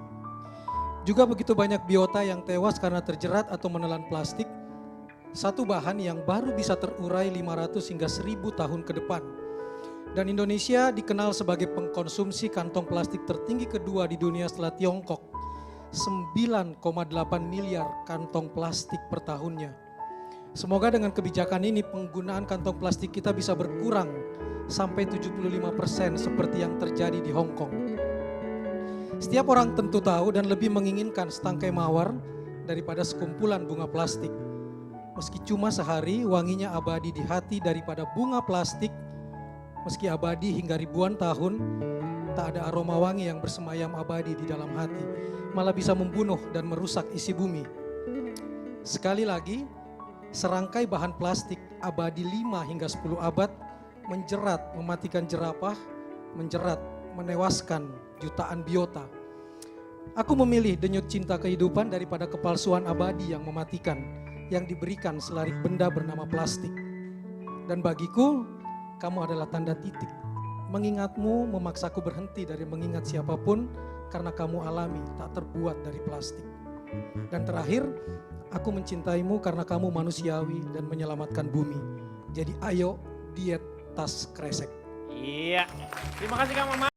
Juga begitu banyak biota yang tewas karena terjerat atau menelan plastik satu bahan yang baru bisa terurai 500 hingga 1000 tahun ke depan. Dan Indonesia dikenal sebagai pengkonsumsi kantong plastik tertinggi kedua di dunia setelah Tiongkok. 9,8 miliar kantong plastik per tahunnya. Semoga dengan kebijakan ini penggunaan kantong plastik kita bisa berkurang sampai 75% seperti yang terjadi di Hong Kong. Setiap orang tentu tahu dan lebih menginginkan setangkai mawar daripada sekumpulan bunga plastik. Meski cuma sehari, wanginya abadi di hati daripada bunga plastik. Meski abadi hingga ribuan tahun, tak ada aroma wangi yang bersemayam abadi di dalam hati. Malah bisa membunuh dan merusak isi bumi. Sekali lagi, serangkai bahan plastik abadi 5 hingga 10 abad menjerat, mematikan jerapah, menjerat, menewaskan jutaan biota. Aku memilih denyut cinta kehidupan daripada kepalsuan abadi yang mematikan, yang diberikan selarik benda bernama plastik. Dan bagiku, kamu adalah tanda titik. Mengingatmu memaksaku berhenti dari mengingat siapapun karena kamu alami, tak terbuat dari plastik. Dan terakhir, aku mencintaimu karena kamu manusiawi dan menyelamatkan bumi. Jadi ayo diet tas kresek. Iya, terima kasih Kang Maman.